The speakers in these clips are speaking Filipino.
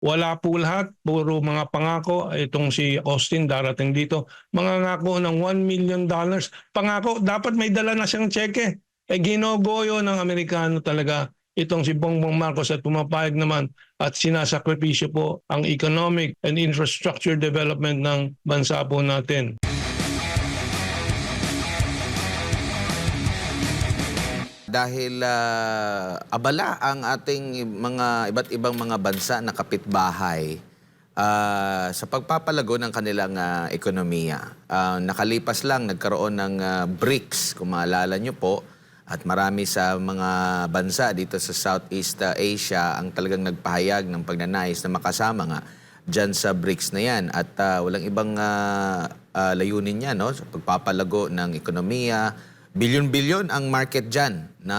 Wala po lahat, puro mga pangako. Itong si Austin darating dito, mangangako ng $1 million. Pangako, dapat may dala na siyang tseke. Ginogoyo ng Amerikano talaga itong si Bongbong Marcos at pumapayag naman at sinasakripisyo po ang economic and infrastructure development ng bansa po natin. Dahil abala ang ating mga iba't ibang mga bansa na kapitbahay sa pagpapalago ng kanilang ekonomiya. Nakalipas lang, nagkaroon ng BRICS, kung maalala nyo po, at marami sa mga bansa dito sa Southeast Asia ang talagang nagpahayag ng pagnanais na makasama nga dyan sa BRICS na yan. At walang ibang layunin niya, no? Sa pagpapalago ng ekonomiya. Bilyon-bilyon ang market dyan na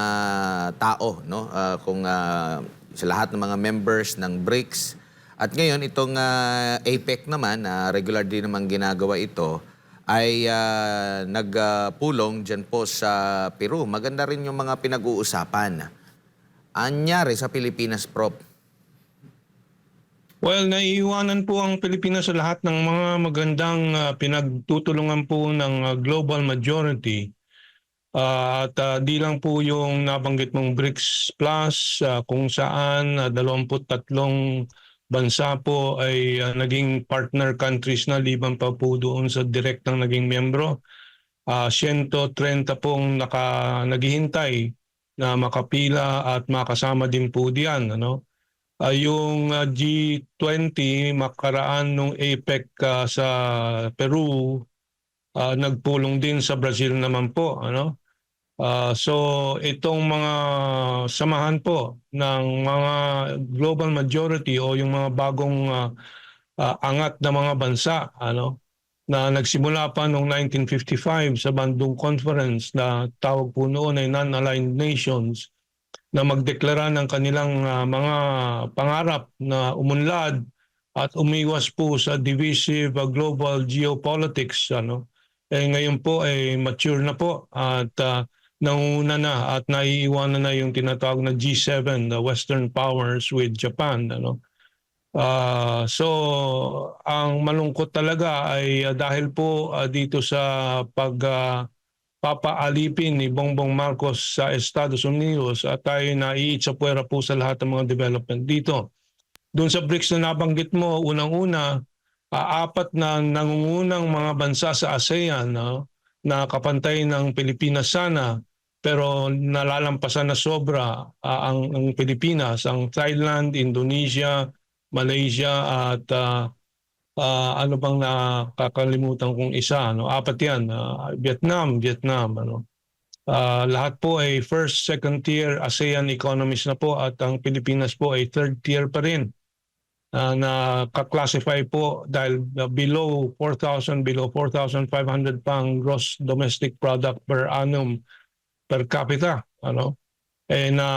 tao, no? Kung sa lahat ng mga members ng BRICS. At ngayon, itong APEC naman, regular din naman ginagawa ito, ay nagpulong dyan po sa Peru. Maganda rin yung mga pinag-uusapan. Anyari sa Pilipinas, Prof? Well, naiiwanan po ang Pilipinas sa lahat ng mga magandang pinagtutulungan po ng global majority. At di lang po yung nabanggit mong BRICS Plus kung saan 23 bansa po ay naging partner countries na, liban pa po doon sa direktang naging miyembro. 130 pong naghihintay na makapila at makasama din po diyan, ano? Yung G20 makaraan nung APEC sa Peru, nagpulong din sa Brazil naman po, ano? So itong mga samahan po ng mga global majority o yung mga bagong angat na mga bansa, ano, na nagsimula pa noong 1955 sa Bandung Conference na tawag po noon ay Non-Aligned Nations, na magdeklara ng kanilang mga pangarap na umunlad at umiwas po sa divisive global geopolitics, ano. Ngayon po ay mature na po at nanguna na at naiiwanan na yung tinatawag na G7, the Western powers with Japan, ano. So ang malungkot talaga ay dahil po dito sa papaalipin ni Bongbong Marcos sa Estados Unidos at tayo naiitsapwera po sa lahat ng mga development dito. Doon sa BRICS na nabanggit mo, unang-una, apat na nangungunang mga bansa sa ASEAN, no, na kapantay ng Pilipinas sana, pero nalalampasan na sobra ang Pilipinas, ang Thailand, Indonesia, Malaysia at ano bang nakakalimutan kong isa, no? Apat yan, Vietnam, ano. Lahat po ay first, second tier ASEAN economies na po at ang Pilipinas po ay third tier pa rin. Na ka-classify po dahil below 4,000, below 4,500 pang gross domestic product per annum per capita, ano. Na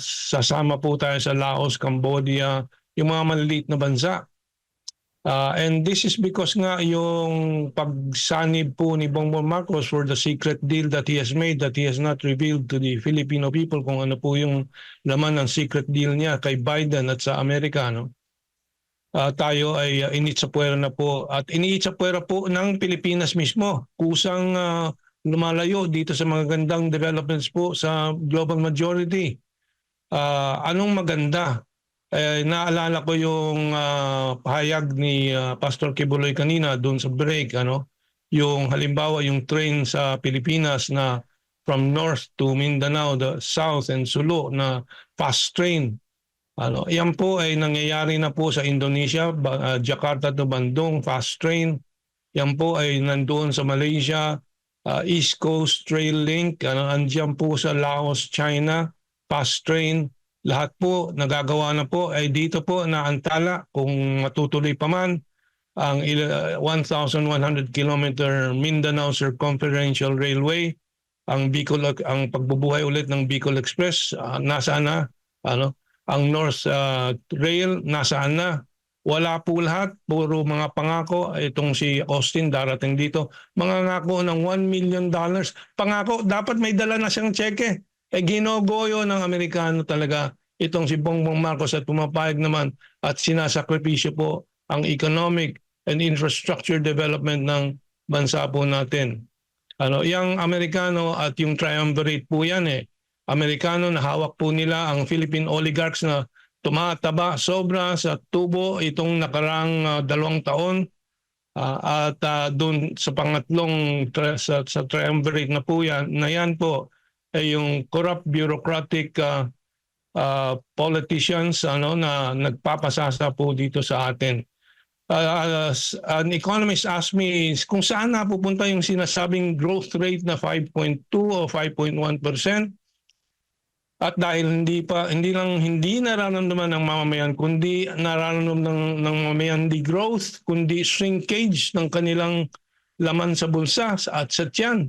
sasama po tayo sa Laos, Cambodia, yung mga maliliit na bansa. And this is because nga yung pagsanib po ni Bongbong Marcos for the secret deal that he has made, that he has not revealed to the Filipino people kung ano po yung laman ng secret deal niya kay Biden at sa Amerika, no? Tayo ay initsapwera na po at iniitsapwera po ng Pilipinas mismo. Kusang lumalayo dito sa mga gandang developments po sa global majority. Anong maganda? Naalala ko yung pahayag ni Pastor Kibuloy kanina doon sa break, ano? Yung halimbawa yung train sa Pilipinas na from north to Mindanao, the south and Sulu na fast train. Ano, yan po ay nangyayari na po sa Indonesia, Jakarta to Bandung, fast train. Yan po ay nandoon sa Malaysia, East Coast Trail Link, andyan po sa Laos, China, fast train. Lahat po nagagawa na po ay dito po naantala kung matutuloy pa man ang 1,100 kilometer Mindanao Circumferential Railway, ang pagbubuhay ulit ng Bicol Express, nasaan na, ano? Ang North Rail, nasaan na? Wala po lahat, puro mga pangako. Itong si Austin darating dito, mangangako ng $1 million. Pangako, dapat may dala na siyang tseke. Ginogoyo ng Amerikano talaga itong si Bongbong Marcos at pumapayag naman at sinasakripisyo po ang economic and infrastructure development ng bansa po natin. Yung Amerikano at yung triumvirate po yan Amerikano na hawak po nila ang Philippine oligarchs na tumataba sobra sa tubo itong nakarang 2 taon. At doon sa pangatlong sa triumvirate na po yan po ay yung corrupt bureaucratic politicians na nagpapasasa po dito sa atin. An economist asked me kung saan napupunta yung sinasabing growth rate na 5.2 o 5.1%. At dahil hindi nararamdaman ng mamamayan kundi nararamdaman ng mamamayan hindi growth kundi shrinkage ng kanilang laman sa bulsa at sa tiyan.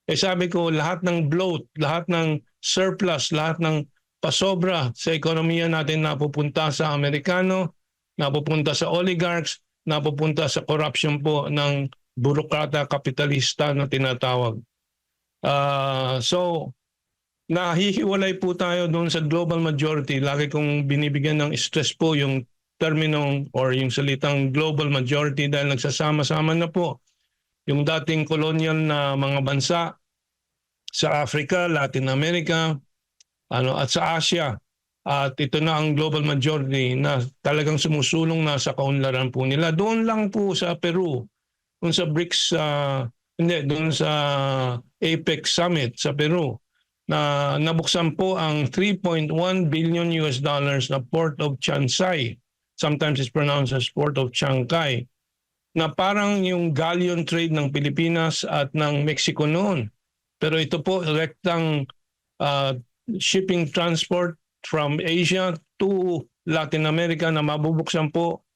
Sabi ko lahat ng bloat, lahat ng surplus, lahat ng pasobra sa ekonomiya natin napupunta sa Amerikano, napupunta sa oligarchs, napupunta sa corruption po ng burokrata kapitalista na tinatawag. So nahihiwalay po tayo doon sa global majority. Lagi kong binibigyan ng stress po yung terminong or yung salitang global majority dahil nagsasama-sama na po yung dating colonial na mga bansa sa Africa, Latin America, at sa Asia. At ito na ang global majority na talagang sumusulong na sa kaunlaran po nila. Doon lang po sa Peru, doon sa BRICS, doon sa APEC Summit sa Peru, na nabuksan po ang $3.1 billion na Port of Chansay. Sometimes it's pronounced as Port of Chancay. Na parang yung galleon trade ng Pilipinas at ng Mexico noon. Pero ito po rektang shipping transport from Asia to Latin America na mabubuksan po.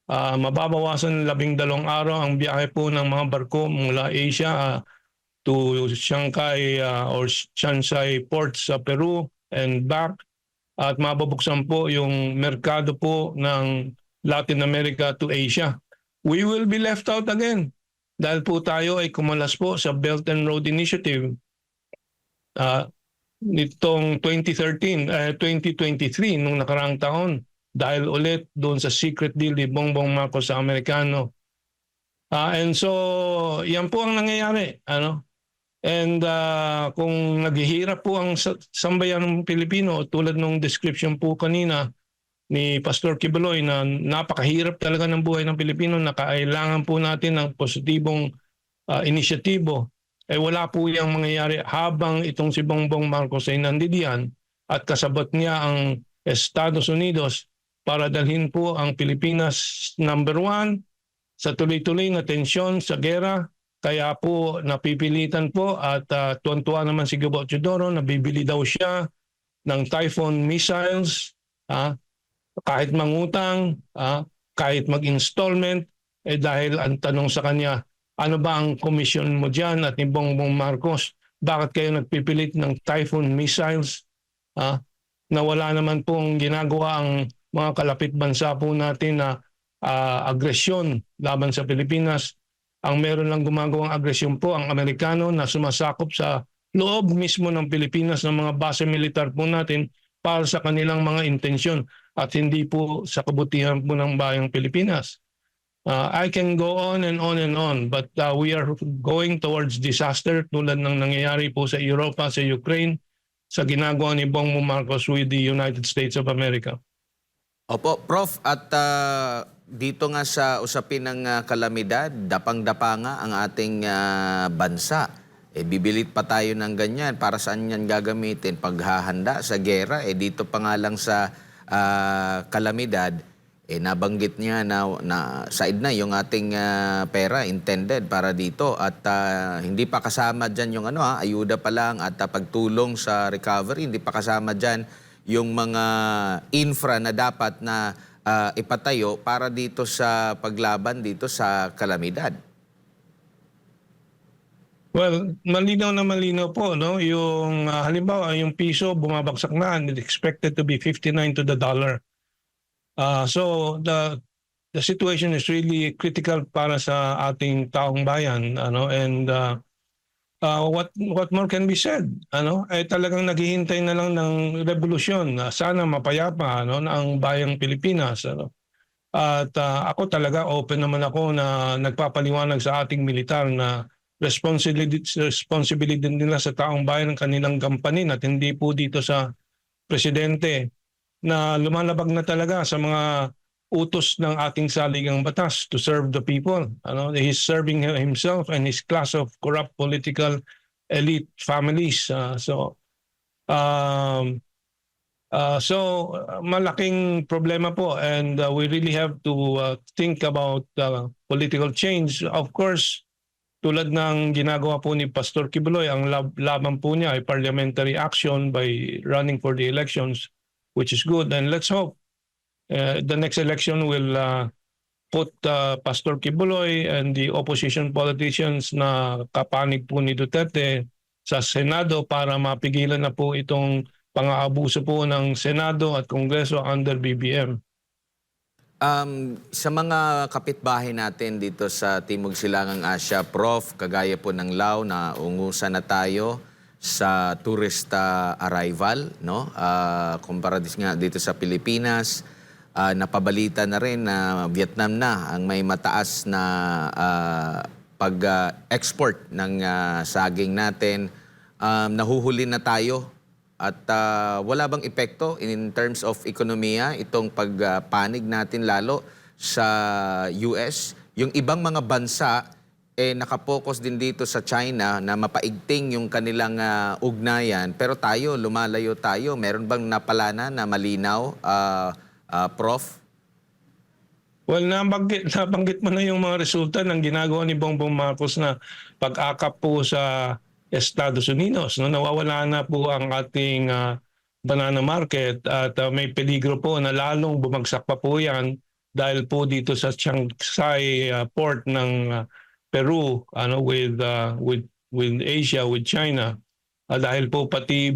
Mababawasan 12 araw ang biyahe po ng mga barko mula Asia to Shanghai or Chansay Port sa Peru and back. At mabubuksan po yung merkado po ng Latin America to Asia. We will be left out again dahil po tayo ay kumalas po sa Belt and Road Initiative nitong 2023 nung nakaraang taon dahil ulit doon sa secret deal ni Bongbong Marcos sa Amerikano. And so yan po ang nangyayari. And kung naghihirap po ang sambayanang Pilipino tulad ng description po kanina ni Pastor Kibuloy na napakahirap talaga ng buhay ng Pilipino na kailangan po natin ng positibong inisyatibo, wala po yung mangyayari habang itong si Bongbong Marcos ay nandidiyan at kasabot niya ang Estados Unidos para dalhin po ang Pilipinas number 1 sa tuloy-tuloy na tensyon sa gera. Kaya po napipilitan po at tuwan-tuwa naman si Gabo Teodoro, nabibili daw siya ng Typhoon missiles, kahit mangutang, kahit mag-installment, dahil ang tanong sa kanya, ano ba ang komisyon mo dyan at ni Bongbong Marcos? Bakit kayo nagpipilit ng Typhoon missiles? Na wala naman pong ginagawa ang mga kalapit bansa po natin na agresyon laban sa Pilipinas. Ang meron lang gumagawang agresyon po ang Amerikano na sumasakop sa loob mismo ng Pilipinas ng mga base militar po natin para sa kanilang mga intensyon at hindi po sa kabutihan po ng bayang Pilipinas. I can go on and on and on, but we are going towards disaster tulad ng nangyayari po sa Europa, sa Ukraine, sa ginagawa ni Bongbong Marcos with the United States of America. Opo, Prof, at dito nga sa usapin ng kalamidad, dapang-dapa nga ang ating bansa. Bibilit pa tayo ng ganyan. Para saan yan gagamitin? Paghahanda sa gera. Dito pa nga lang sa kalamidad, nabanggit niya na side na yung ating pera intended para dito. At hindi pa kasama dyan yung ayuda pa lang at pagtulong sa recovery. Hindi pa kasama dyan yung mga infra na dapat na ipatayo para dito sa paglaban dito sa kalamidad. Well, malinaw na malinaw po, no? Yung halimbawa, yung piso bumabagsak na and expected to be 59 to the dollar. So the situation is really critical para sa ating taong bayan, and what more can be said? Ano? Eh talagang naghihintay na lang ng revolusyon na sana mapayapa ano na ang bayang Pilipinas ano. At ako talaga open naman ako na nagpapaliwanag sa ating militar na responsibility nila sa taong bayan ng kanilang gampanin at hindi po dito sa presidente na lumalabag na talaga sa mga utos ng ating saligang batas to serve the people. Ano, he's serving himself and his class of corrupt political elite families. Malaking problema po and we really have to think about political change. Of course, tulad ng ginagawa po ni Pastor Kibuloy, ang laban po niya ay parliamentary action by running for the elections, which is good. And let's hope the next election will put Pastor Kibuloy and the opposition politicians na kapanig po ni Duterte sa Senado para mapigilan na po itong pang-aabuso po ng Senado at Kongreso under BBM. Sa mga kapitbahay natin dito sa Timog Silangang Asya, Prof, kagaya po ng Lao na ungusan na tayo sa tourist arrival, no? Kumpara nga dito sa Pilipinas, napabalita na rin na Vietnam na ang may mataas na pag-export ng saging natin. Nahuhuli na tayo. At wala bang epekto in terms of ekonomiya itong pagpanig natin lalo sa US? Yung ibang mga bansa nakapokus din dito sa China na mapaigting yung kanilang ugnayan. Pero tayo, lumalayo tayo. Meron bang napalana na malinaw, Prof? Well, nabanggit mo na yung mga resulta ng ginagawa ni Bongbong Marcos na pag-akap po sa Estados Unidos. No? Nawawala na po ang ating banana market at may peligro po na lalong bumagsak pa po yan dahil po dito sa Shanghai port ng Peru with Asia, with China. Dahil po pati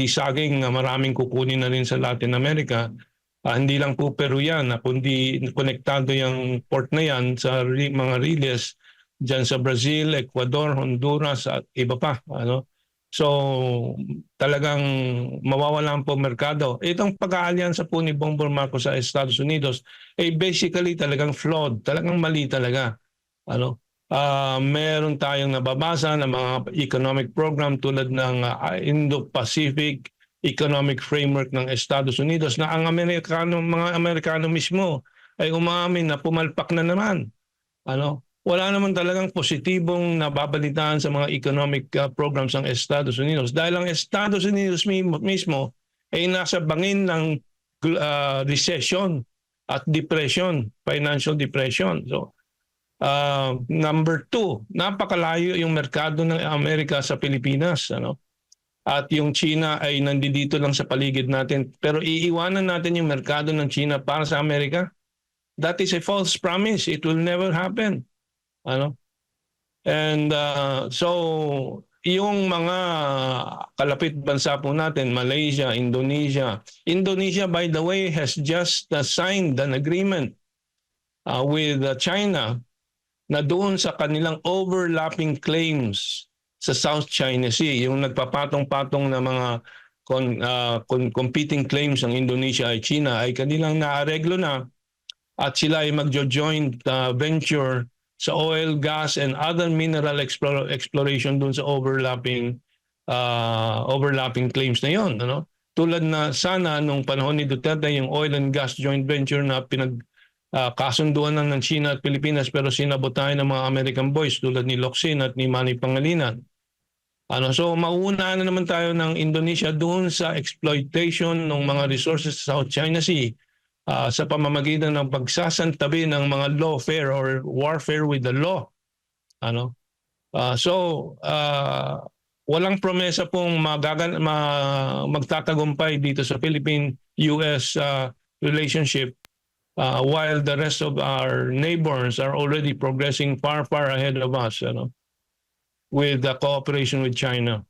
saging maraming kukunin na rin sa Latin America. Hindi lang po Peru yan, kundi konektado yung port na yan sa mga riles dyan sa Brazil, Ecuador, Honduras at iba pa. So talagang mawawalan po merkado. Itong pag-aalyansa po ni Bongbong Marcos sa Estados Unidos basically talagang flawed, talagang mali talaga. Meron tayong nababasa na mga economic program tulad ng Indo-Pacific Economic Framework ng Estados Unidos na ang mga Amerikano mismo ay umamin na pumalpak na naman. Wala naman talagang positibong nababalitaan sa mga economic programs ng Estados Unidos dahil ang Estados Unidos mismo ay nasa bangin ng recession at depression, financial depression. So, number 2, napakalayo yung merkado ng Amerika sa Pilipinas. At yung China ay nandito lang sa paligid natin. Pero iiwanan natin yung merkado ng China para sa Amerika. That is a false promise. It will never happen. And so yung mga kalapit bansa po natin, Malaysia, Indonesia. Indonesia, by the way, has just signed an agreement with China na doon sa kanilang overlapping claims sa South China Sea, yung nagpapatong-patong na mga competing claims ng Indonesia ay China ay kanilang naareglo na at sila ay magjo-joint venture sa oil, gas, and other mineral exploration dun sa overlapping claims na yon. Tulad na sana nung panahon ni Duterte yung oil and gas joint venture na kasunduan ng China at Pilipinas pero sinabotahan ng mga American boys tulad ni Locsin at ni Manny Pangilinan. So mauuna na naman tayo ng Indonesia doon sa exploitation ng mga resources sa South China Sea sa pamamagitan ng pagsasantabi ng mga lawfare or warfare with the law. Walang promesa pong magtatagumpay dito sa Philippine-US relationship while the rest of our neighbors are already progressing far, far ahead of us with the cooperation with China.